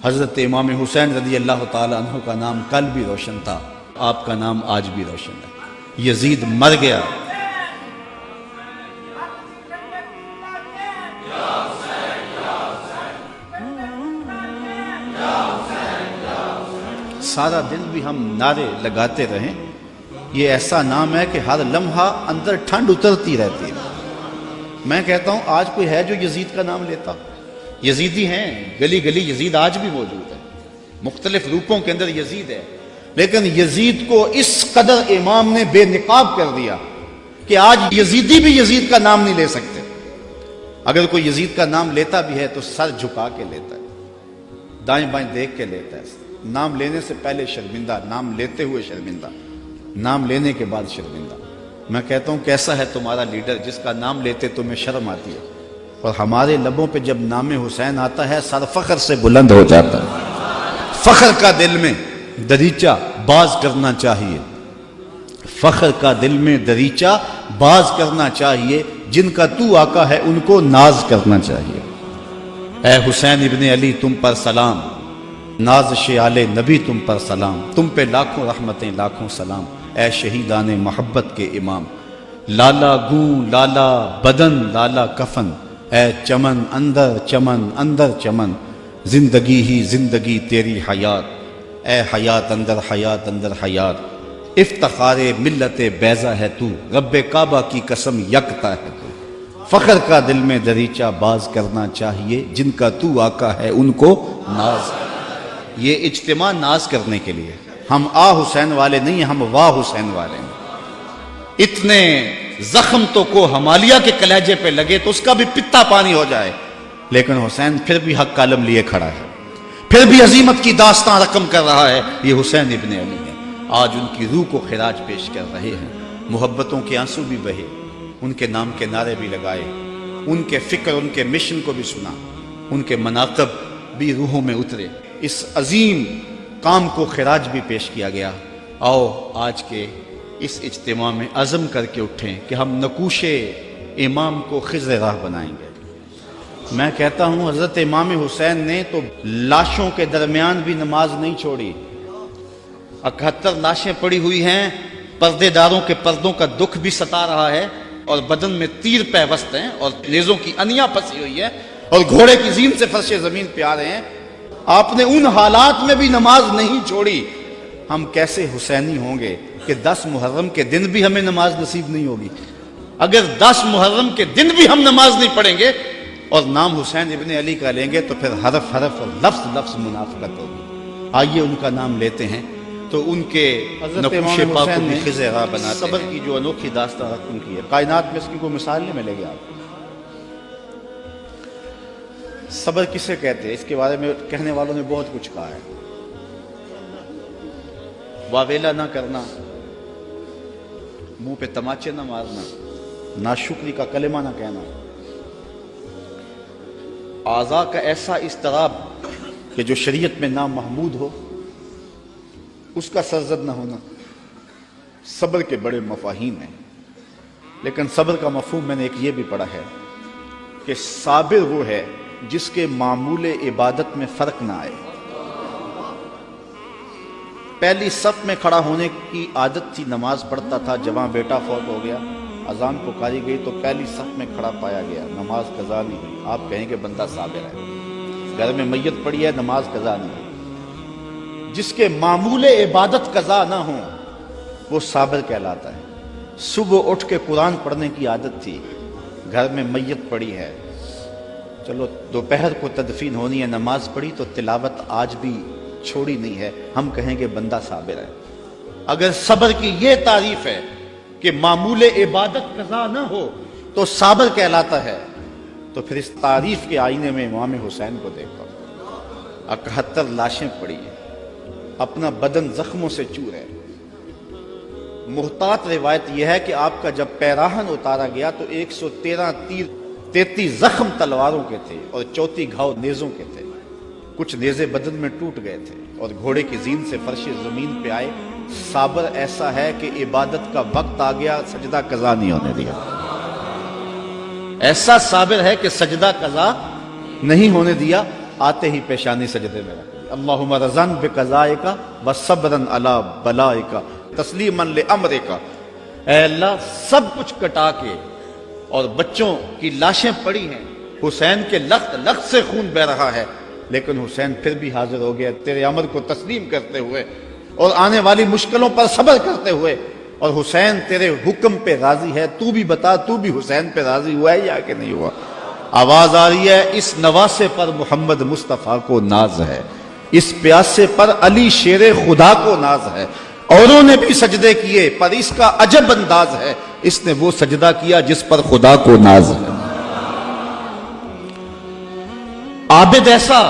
حضرت امام حسین رضی اللہ تعالی عنہ کا نام کل بھی روشن تھا، آپ کا نام آج بھی روشن ہے۔ یزید مر گیا، سارا دن بھی ہم نعرے لگاتے رہیں، یہ ایسا نام ہے کہ ہر لمحہ اندر ٹھنڈ اترتی رہتی ہے۔ میں کہتا ہوں آج کوئی ہے جو یزید کا نام لیتا؟ یزیدی ہیں، گلی گلی یزید آج بھی موجود ہے، مختلف روپوں کے اندر یزید ہے، لیکن یزید کو اس قدر امام نے بے نقاب کر دیا کہ آج یزیدی بھی یزید کا نام نہیں لے سکتے۔ اگر کوئی یزید کا نام لیتا بھی ہے تو سر جھکا کے لیتا ہے، دائیں بائیں دیکھ کے لیتا ہے، نام لینے سے پہلے شرمندہ، نام لیتے ہوئے شرمندہ، نام لینے کے بعد شرمندہ۔ میں کہتا ہوں کیسا ہے تمہارا لیڈر جس کا نام لیتے تمہیں شرم آتی ہے، اور ہمارے لبوں پہ جب نام حسین آتا ہے سر فخر سے بلند ہو جاتا ہے۔ فخر کا دل میں دریچہ باز کرنا چاہیے، فخر کا دل میں دریچہ باز کرنا چاہیے، جن کا تو آقا ہے ان کو ناز کرنا چاہیے۔ اے حسین ابن علی تم پر سلام، نازش آل نبی تم پر سلام، تم پہ لاکھوں رحمتیں لاکھوں سلام، اے شہیدان محبت کے امام۔ لالا گوں لالا بدن لالا کفن، اے چمن اندر چمن، زندگی ہی زندگی تیری حیات، اے حیات اندر حیات، افتخار ملت بیضا ہے تو، رب کعبہ کی قسم یکتا ہے تو۔ فخر کا دل میں دریچہ باز کرنا چاہیے، جن کا تو آقا ہے ان کو ناز۔ یہ اجتماع ناز کرنے کے لیے، ہم آ حسین والے نہیں، ہم واہ حسین والے ہیں۔ اتنے زخم تو کو ہمالیہ کے کلیجے پہ لگے تو اس کا بھی پتا پانی ہو جائے، لیکن حسین پھر بھی حق کالم لیے کھڑا ہے، پھر بھی عظیمت کی داستان رقم کر رہا ہے۔ یہ حسین ابن علی ہے، آج ان کی روح کو خراج پیش کر رہے ہیں، محبتوں کے آنسو بھی بہے، ان کے نام کے نعرے بھی لگائے، ان کے فکر ان کے مشن کو بھی سنا، ان کے مناقب بھی روحوں میں اترے، اس عظیم کام کو خراج بھی پیش کیا گیا۔ آؤ آج کے اس اجتماع میں عزم کر کے اٹھیں کہ ہم نقوش امام کو خضر راہ بنائیں گے۔ میں کہتا ہوں حضرت امام حسین نے تو لاشوں کے درمیان بھی نماز نہیں چھوڑی، 71 لاشیں پڑی ہوئی ہیں، پردے داروں کے پردوں کا دکھ بھی ستا رہا ہے، اور بدن میں تیر پیوست ہیں، اور نیزوں کی انیاں پھنسی ہوئی ہے، اور گھوڑے کی زین سے فرش زمین پہ آ رہے ہیں۔ آپ نے ان حالات میں بھی نماز نہیں چھوڑی۔ ہم کیسے حسینی ہوں گے کہ 10 محرم کے دن بھی ہمیں نماز نصیب نہیں ہوگی؟ اگر 10 محرم کے دن بھی ہم نماز نہیں پڑھیں گے اور نام حسین ابن علی کا لیں گے تو پھر حرف حرف اور لفظ لفظ منافقت ہوگی۔ آئیے ان کا نام لیتے ہیں تو ان کے نقوش پاک کو بھی خضر راہ بناتے ہیں۔ صبر کی جو انوکھی داستان رقم کی ہے، کائنات میں اس کی کوئی مثال نہیں ملے گی آپ کو۔ صبر کسے کہتے ہیں؟ اس کے بارے میں کہنے والوں نے بہت کچھ کہا ہے۔ واویلا نہ کرنا، منہ پہ تماچے نہ مارنا، ناشکری کا کلمہ نہ کہنا، اعضاء کا ایسا اضطراب کہ جو شریعت میں نامحمود ہو اس کا سرزد نہ ہونا، صبر کے بڑے مفاہیم ہیں۔ لیکن صبر کا مفہوم میں نے ایک یہ بھی پڑھا ہے کہ صابر وہ ہے جس کے معمول عبادت میں فرق نہ آئے۔ پہلی صف میں کھڑا ہونے کی عادت تھی، نماز پڑھتا تھا، جوان بیٹا فوت ہو گیا، اذان پکاری گئی تو پہلی صف میں کھڑا پایا گیا، نماز قضا نہیں ہوئی، آپ کہیں گے بندہ صابر ہے۔ گھر میں میت پڑی ہے، نماز قضا نہیں ہوئی۔ جس کے معمول عبادت قضا نہ ہوں وہ صابر کہلاتا ہے۔ صبح اٹھ کے قرآن پڑھنے کی عادت تھی، گھر میں میت پڑی ہے، چلو دوپہر کو تدفین ہونی ہے، نماز پڑھی تو تلاوت آج بھی چھوڑی نہیں ہے، ہم کہیں گے بندہ صابر ہے۔ اگر صبر کی یہ تعریف ہے کہ معمول عبادت قضا نہ ہو تو صابر کہلاتا ہے، تو پھر اس تعریف کے آئینے میں امام حسین کو دیکھو، 71 لاشیں پڑی ہیں، اپنا بدن زخموں سے چور ہے۔ محتاط روایت یہ ہے کہ آپ کا جب پیراہن اتارا گیا تو 113 تیر، 33 زخم تلواروں کے تھے اور 34 گھاؤ نیزوں کے تھے، کچھ نیزے بدن میں ٹوٹ گئے تھے، اور گھوڑے کی زین سے فرش زمین پہ آئے۔ صابر ایسا ہے کہ عبادت کا وقت آ گیا، سجدہ قضا نہیں ہونے دیا۔ ایسا صابر ہے کہ سجدہ قضا نہیں ہونے دیا۔ آتے ہی پیشانی سجدے میں رکھ دی. اللہم رضن بقضائک و صبرن علی بلائک تسلیما لامرک. اے اللہ سب کچھ کٹا کے، اور بچوں کی لاشیں پڑی ہیں، حسین کے لخت لخت سے خون بہ رہا ہے، لیکن حسین پھر بھی حاضر ہو گیا تیرے امر کو تسلیم کرتے ہوئے اور آنے والی مشکلوں پر صبر کرتے ہوئے. اور حسین تیرے حکم پہ راضی ہے. تو بھی بتا، تو بھی حسین پہ راضی ہوا ہے یا کہ نہیں ہوا؟ آواز آ رہی ہے، اس نواسے پر محمد مصطفیٰ کو ناز ہے، اس پیاسے پر علی شیر خدا کو ناز ہے. اوروں نے بھی سجدے کیے پر اس کا عجب انداز ہے، اس نے وہ سجدہ کیا جس پر خدا کو ناز ہے. عابد ایسا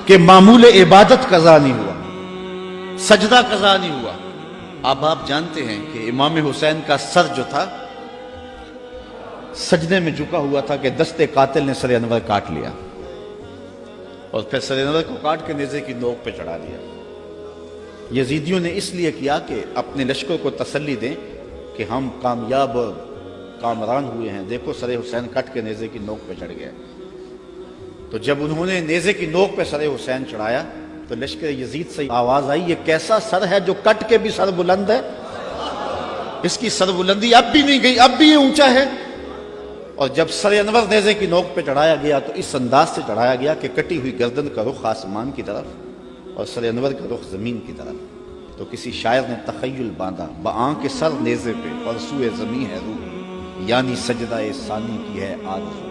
کہ معمول عبادت قضا نہیں ہوا، سجدہ قضا نہیں ہوا. اب آپ جانتے ہیں کہ امام حسین کا سر جو تھا سجدے میں جھکا ہوا تھا کہ دستے قاتل نے سر انور کاٹ لیا، اور پھر سر انور کو کاٹ کے نیزے کی نوک پہ چڑھا دیا. یزیدیوں نے اس لیے کیا کہ اپنے لشکر کو تسلی دیں کہ ہم کامیاب اور کامران ہوئے ہیں، دیکھو سر حسین کٹ کے نیزے کی نوک پہ چڑھ گیا. تو جب انہوں نے نیزے کی نوک پہ سر حسین چڑھایا تو لشکر یزید سے آواز آئی، یہ کیسا سر ہے جو کٹ کے بھی سر بلند ہے؟ اس کی سر بلندی اب بھی نہیں گئی، اب بھی یہ اونچا ہے. اور جب سر انور نیزے کی نوک پہ چڑھایا گیا تو اس انداز سے چڑھایا گیا کہ کٹی ہوئی گردن کا رخ آسمان کی طرف اور سر انور کا رخ زمین کی طرف. تو کسی شاعر نے تخیل باندھا، بآنکھ سر نیزے پہ اور سوئے زمین ہے روح، یعنی سجدہ ثانی کی ہے آرزو.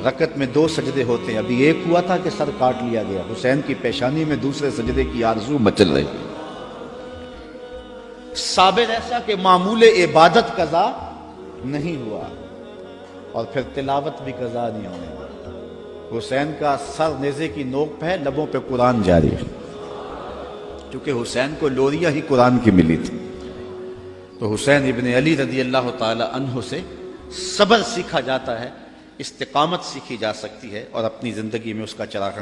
رکعت میں 2 سجدے ہوتے ہیں، ابھی ایک ہوا تھا کہ سر کاٹ لیا گیا. حسین کی پیشانی میں دوسرے سجدے کی آرزو مچل رہی ہے. صابر ایسا کہ معمول عبادت قضا نہیں ہوا، اور پھر تلاوت بھی قضا نہیں ہونے. حسین کا سر نیزے کی نوک پہ ہے، لبوں پہ قرآن جاری ہے، کیونکہ حسین کو لوریاں ہی قرآن کی ملی تھی. تو حسین ابن علی رضی اللہ تعالی عنہ سے صبر سیکھا جاتا ہے، استقامت سیکھی جا سکتی ہے، اور اپنی زندگی میں اس کا چراغ